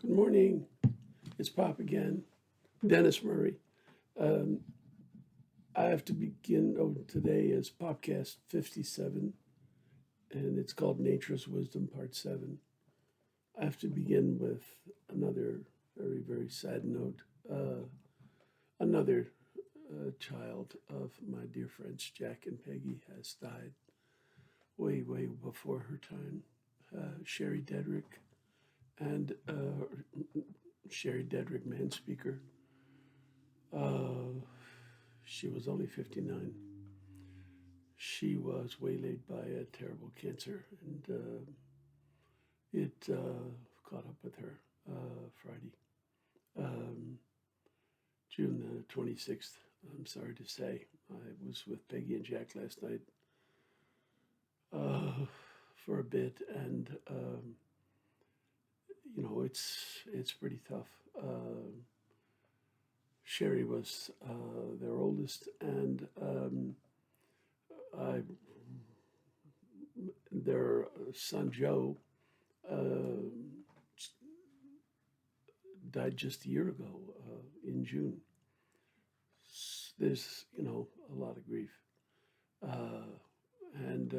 Good morning. It's Pop again. Dennis Murray. Um, I have to begin. Today is Popcast 57, and it's called Nature's Wisdom Part 7. I have to begin with another very, very sad note. Another child of my dear friends, Jack and Peggy, has died way, way before her time. Cherie Dedrick and Cherie Dedrick Manspeaker. Uh, she was only 59. She was waylaid by a terrible cancer, and it caught up with her Friday, um, June the 26th. I'm sorry to say. I was with Peggy and Jack last night for a bit, and it's pretty tough. Cherie was their oldest, and I, their son Joe uh, died just a year ago in June. There's a lot of grief, uh, and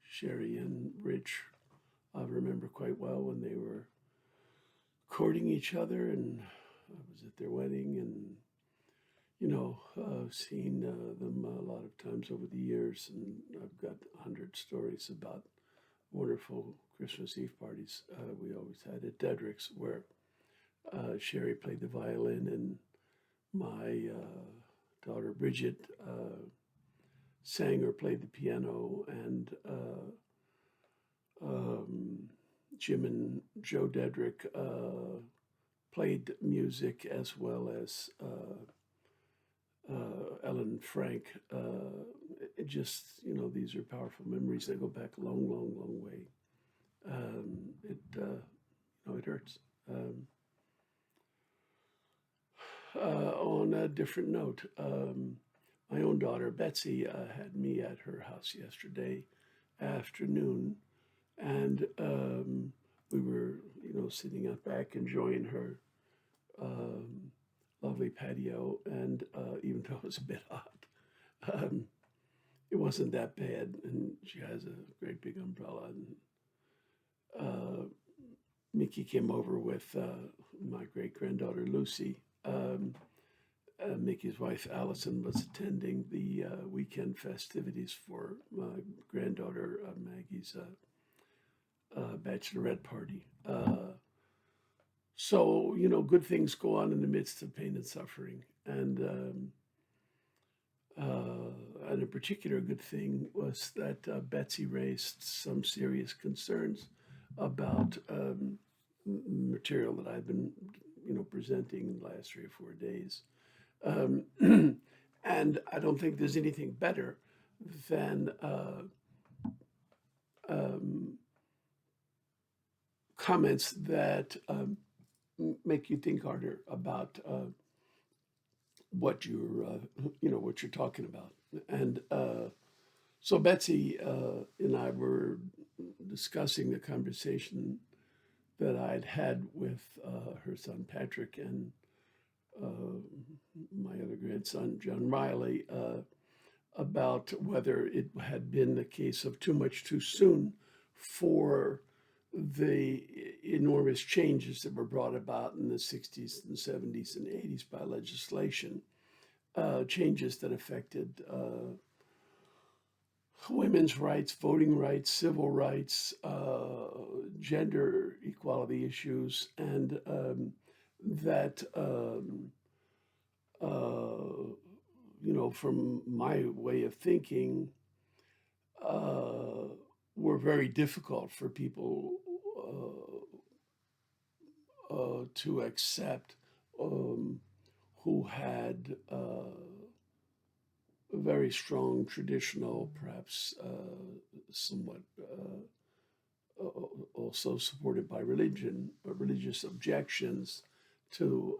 Cherie and Rich, I remember quite well when they were courting each other, and I was at their wedding, and seen them a lot of times over the years, and I've got 100 stories about wonderful Christmas Eve parties we always had at Dedrick's, where Cherie played the violin and my daughter Bridget sang or played the piano, and Jim and Joe Dedrick played music, as well as Ellen Frank. These are powerful memories that go back a long, long, long way. It hurts. On a different note, my own daughter Betsy had me at her house yesterday afternoon, and we were, sitting out back enjoying her lovely patio, and even though it was a bit hot, um, it wasn't that bad. And she has a great big umbrella, and Mickey came over with my great granddaughter Lucy. Mickey's wife Allison was attending the weekend festivities for my granddaughter Maggie's bachelorette party. So, good things go on in the midst of pain and suffering. And a particular good thing was that Betsy raised some serious concerns about material that I've been, presenting in the last 3 or 4 days. Um, and I don't think there's anything better than um, comments that make you think harder about what what you're talking about. And so Betsy and I were discussing the conversation that I'd had with her son Patrick and my other grandson John Riley about whether it had been a case of too much too soon for the enormous changes that were brought about in the 60s and 70s and 80s by legislation, changes that affected women's rights, voting rights, civil rights, gender equality issues, and that, from my way of thinking, uh, were very difficult for people to accept, who had a very strong traditional, perhaps somewhat also supported by religion, religious objections to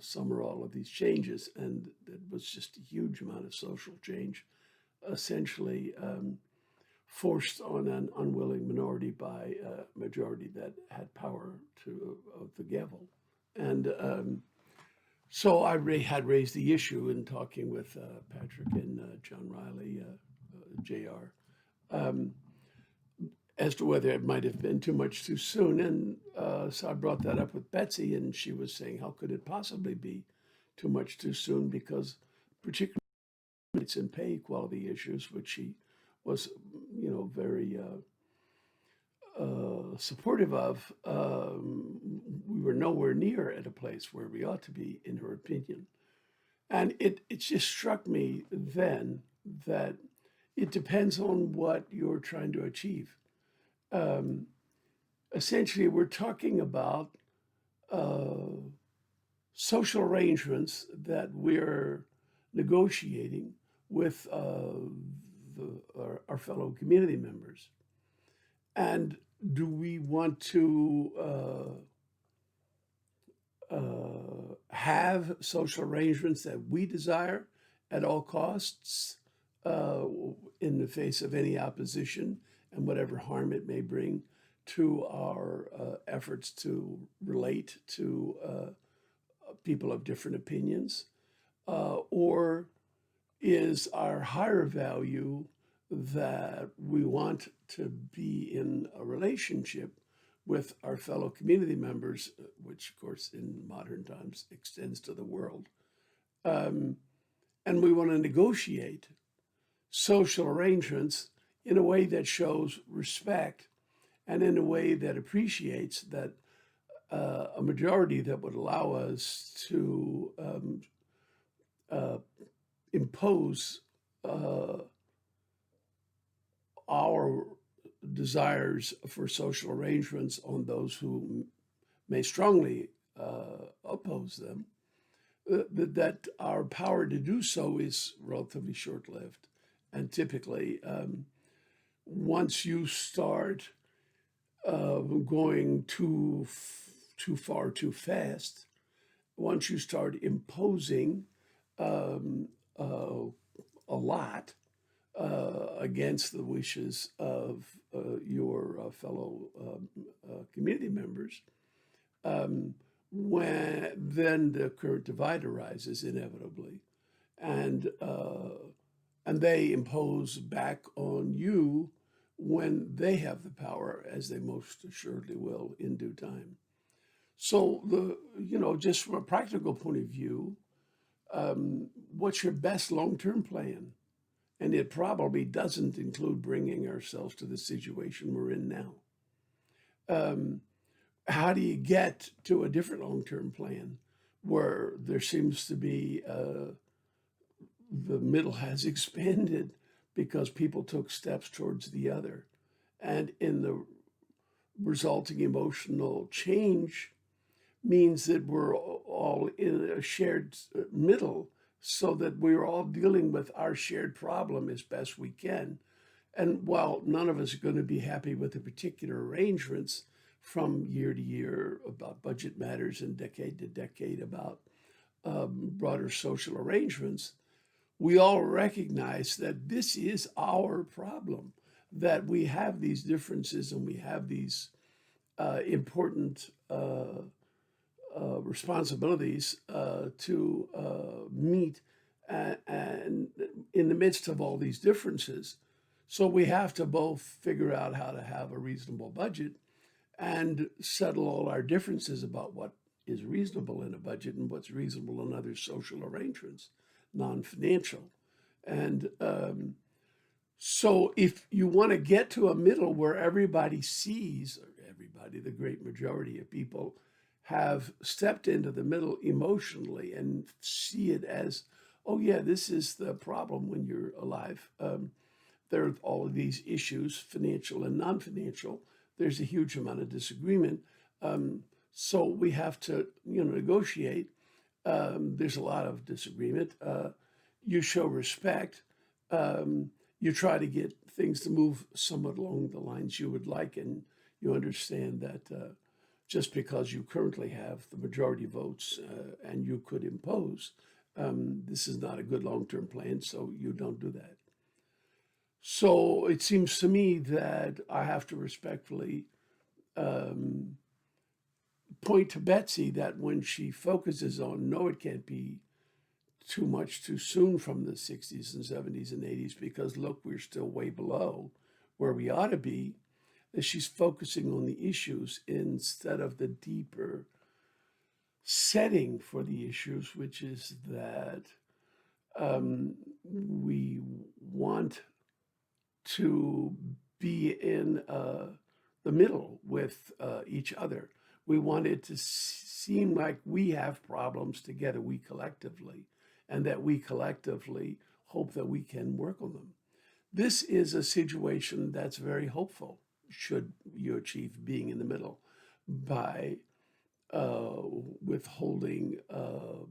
some or all of these changes. And it was just a huge amount of social change, essentially forced on an unwilling minority by a majority that had power to of the gavel. And so had raised the issue in talking with Patrick and John Riley, Jr., as to whether it might have been too much too soon. And so I brought that up with Betsy, and she was saying, how could it possibly be too much too soon? Because particularly it's in pay equality issues, which she was, very supportive of. We were nowhere near at a place where we ought to be, in her opinion. And it just struck me then that it depends on what you're trying to achieve. Essentially, we're talking about social arrangements that we're negotiating with our fellow community members. And do we want to have social arrangements that we desire at all costs in the face of any opposition and whatever harm it may bring to our efforts to relate to people of different opinions? Or is our higher value that we want to be in a relationship with our fellow community members, which of course in modern times extends to the world, and we want to negotiate social arrangements in a way that shows respect and in a way that appreciates that a majority that would allow us to impose our desires for social arrangements on those who may strongly oppose them, that our power to do so is relatively short-lived. And typically, once you start going too far too fast, once you start imposing a lot against the wishes of your fellow community members, then the current divide arises inevitably, and they impose back on you when they have the power, as they most assuredly will in due time. So just from a practical point of view, what's your best long-term plan? And it probably doesn't include bringing ourselves to the situation we're in now. How do you get to a different long-term plan where there seems to be the middle has expanded because people took steps towards the other, and in the resulting emotional change means that we're all in a shared middle, so that we're all dealing with our shared problem as best we can. And while none of us are going to be happy with the particular arrangements from year to year about budget matters and decade to decade about broader social arrangements, we all recognize that this is our problem, that we have these differences and we have these important responsibilities to meet, and in the midst of all these differences. So we have to both figure out how to have a reasonable budget and settle all our differences about what is reasonable in a budget and what's reasonable in other social arrangements, non-financial. And so if you want to get to a middle where everybody sees, or everybody, the great majority of people, have stepped into the middle emotionally and see it as, oh yeah, this is the problem when you're alive. There are all of these issues, financial and non-financial. There's a huge amount of disagreement. So we have to, negotiate. There's a lot of disagreement. You show respect. You try to get things to move somewhat along the lines you would like, and you understand that just because you currently have the majority votes and you could impose, this is not a good long-term plan, so you don't do that. So it seems to me that I have to respectfully um, point to Betsy that when she focuses on, no, it can't be too much too soon from the 60s and 70s and 80s because look, we're still way below where we ought to be, that she's focusing on the issues instead of the deeper setting for the issues, which is that we want to be in the middle with each other. We want it to seem like we have problems together, we collectively, and that we collectively hope that we can work on them. This is a situation that's very hopeful, should you achieve being in the middle by uh, withholding uh,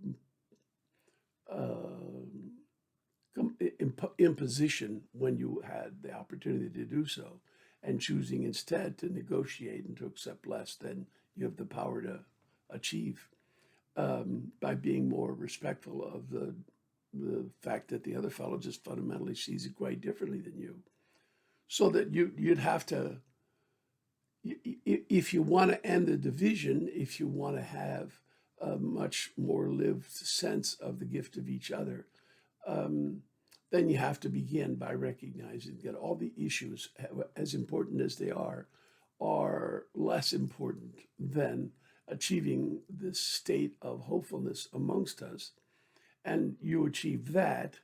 imposition when you had the opportunity to do so, and choosing instead to negotiate and to accept less than you have the power to achieve, by being more respectful of the fact that the other fellow just fundamentally sees it quite differently than you. So that you'd have to, if you want to end the division, if you want to have a much more lived sense of the gift of each other, um, then you have to begin by recognizing that all the issues, as important as they are less important than achieving this state of hopefulness amongst us. And you achieve that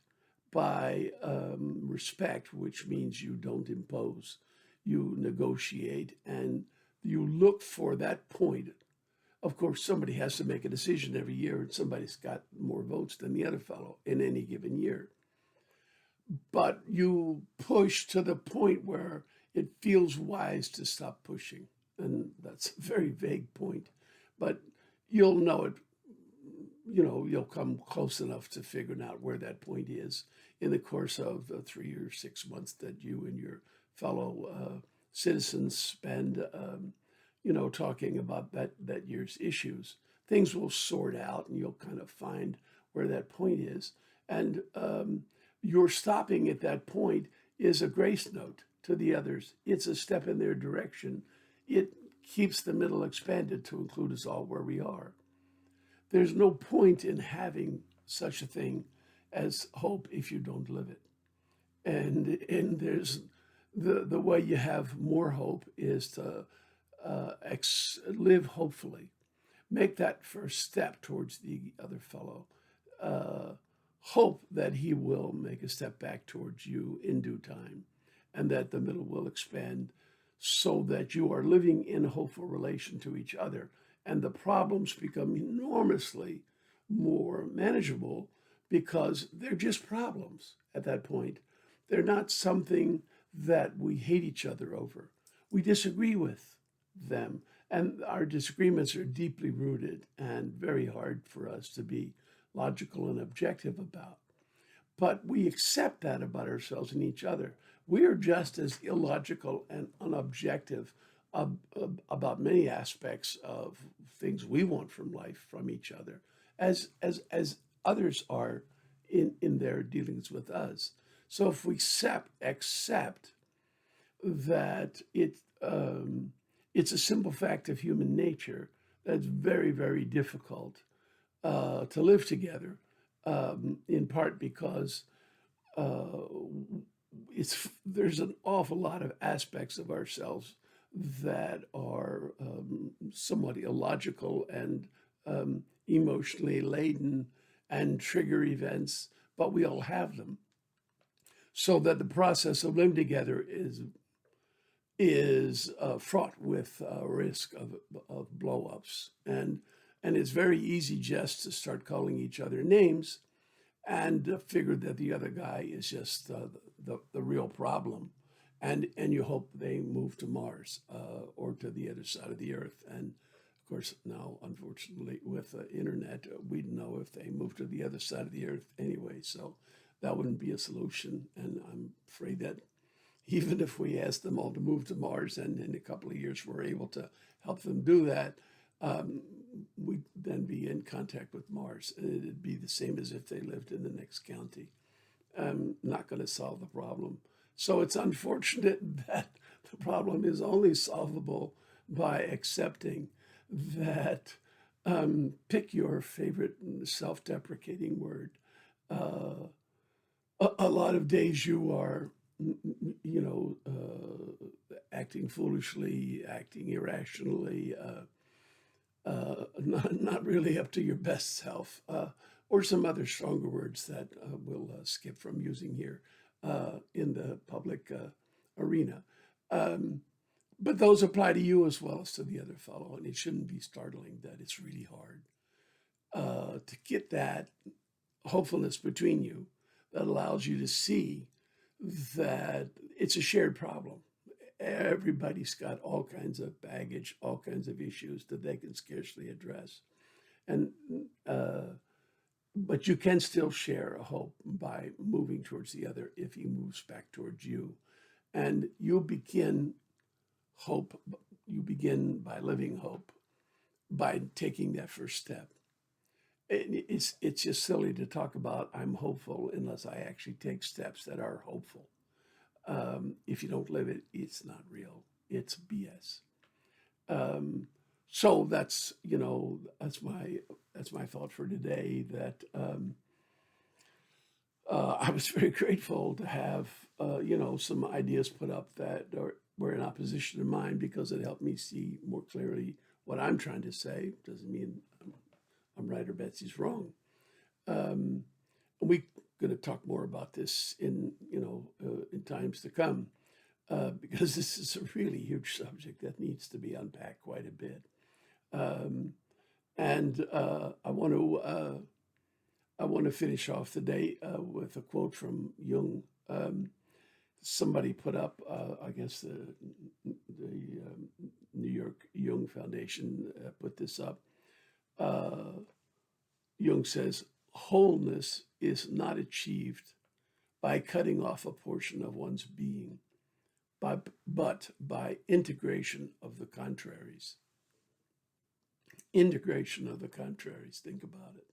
by respect, which means you don't impose, you negotiate, and you look for that point. Of course, somebody has to make a decision every year, and somebody's got more votes than the other fellow in any given year. But you push to the point where it feels wise to stop pushing. And that's a very vague point, but you'll know it. You'll come close enough to figuring out where that point is in the course of the 3 or 6 months that you and your fellow citizens spend, talking about that year's issues. Things will sort out, and you'll kind of find where that point is. And your stopping at that point is a grace note to the others. It's a step in their direction. It keeps the middle expanded to include us all where we are. There's no point in having such a thing as hope if you don't live it. And there's the way you have more hope is to live hopefully. Make that first step towards the other fellow. Uh, Hope that he will make a step back towards you in due time, and that the middle will expand so that you are living in a hopeful relation to each other. And the problems become enormously more manageable because they're just problems at that point. They're not something that we hate each other over. We disagree with them. And our disagreements are deeply rooted and very hard for us to be logical and objective about. But we accept that about ourselves and each other. We are just as illogical and unobjective about many aspects of things we want from life from each other as others are in their dealings with us. So if we accept that it's a simple fact of human nature that's very, very difficult to live together, in part because uh, there's an awful lot of aspects of ourselves that are somewhat illogical and emotionally laden and trigger events, but we all have them. So that the process of living together is fraught with risk of blowups, and it's very easy just to start calling each other names and figure that the other guy is just the real problem, and you hope they move to Mars or to the other side of the Earth. And of course, now unfortunately with the internet, we know if they move to the other side of the Earth anyway. So that wouldn't be a solution, and I'm afraid that even if we asked them all to move to Mars and in a couple of years we're able to help them do that, um, we'd then be in contact with Mars. And it'd be the same as if they lived in the next county. Not going to solve the problem. So it's unfortunate that the problem is only solvable by accepting that. Pick your favorite self-deprecating word. Uh, a lot of days you are, acting foolishly, acting irrationally, not really up to your best self, or some other stronger words that we'll skip from using here in the public arena. Um, but those apply to you as well as to the other fellow, and it shouldn't be startling that it's really hard to get that hopefulness between you that allows you to see that it's a shared problem. Everybody's got all kinds of baggage, all kinds of issues that they can scarcely address. And but you can still share a hope by moving towards the other if he moves back towards you. And you begin hope, you begin by living hope, by taking that first step. It's just silly to talk about I'm hopeful unless I actually take steps that are hopeful. If you don't live it, it's not real. It's BS. Um, so that's my thought for today. That I was very grateful to have some ideas put up that were in opposition to mine because it helped me see more clearly what I'm trying to say. Doesn't mean I'm right or Betsy's wrong. Um, we're going to talk more about this in times to come because this is a really huge subject that needs to be unpacked quite a bit. Um, and I want to finish off the day with a quote from Jung. Somebody put up, I guess the New York Jung Foundation put this up. Uh, Jung says, wholeness is not achieved by cutting off a portion of one's being, but by integration of the contraries. Integration of the contraries, think about it.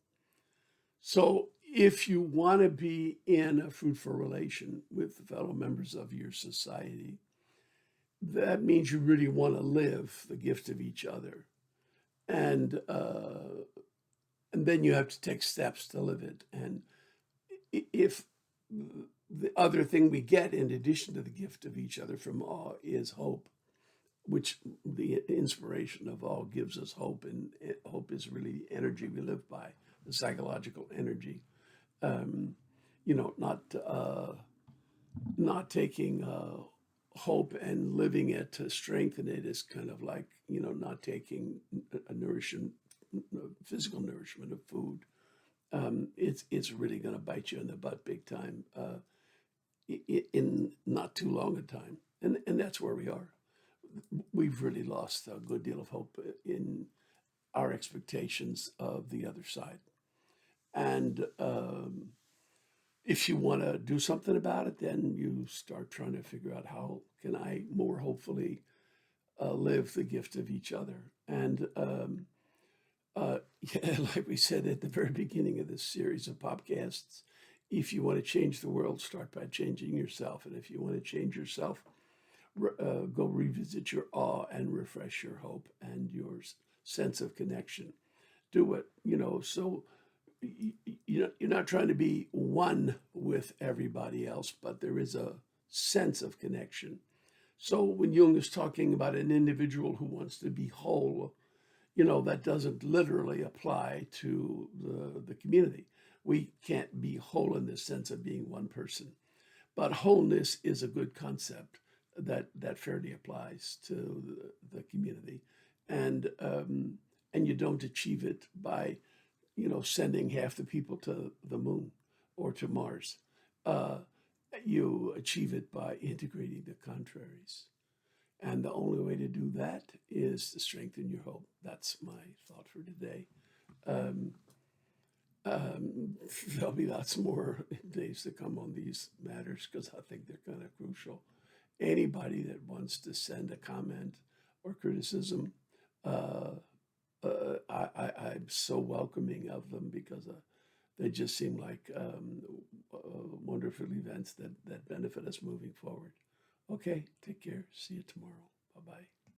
So if you want to be in a fruitful relation with the fellow members of your society, that means you really want to live the gift of each other. And and then you have to take steps to live it. And if the other thing we get in addition to the gift of each other from awe is hope, which the inspiration of all gives us hope, and hope is really the energy we live by, the psychological energy. Um, not taking hope and living it to strengthen it is kind of like not taking a nourishment, physical nourishment of food. It's really going to bite you in the butt big time in not too long a time, and that's where we are. We've really lost a good deal of hope in our expectations of the other side, and if you want to do something about it, then you start trying to figure out how can I more hopefully live the gift of each other. And yeah, like we said at the very beginning of this series of podcasts, if you want to change the world, start by changing yourself. And if you want to change yourself, go revisit your awe and refresh your hope and your sense of connection. Do it, so you're not trying to be one with everybody else, but there is a sense of connection. So when Jung is talking about an individual who wants to be whole, that doesn't literally apply to the community. We can't be whole in the sense of being one person, but wholeness is a good concept that fairly applies to the community, and you don't achieve it by sending half the people to the moon or to Mars. Uh, you achieve it by integrating the contraries. And the only way to do that is to strengthen your hope. That's my thought for today. Um, there'll be lots more days to come on these matters because I think they're kind of crucial. Anybody that wants to send a comment or criticism, I'm so welcoming of them because they just seem like wonderful events that benefit us moving forward. Okay, take care. See you tomorrow. Bye-bye.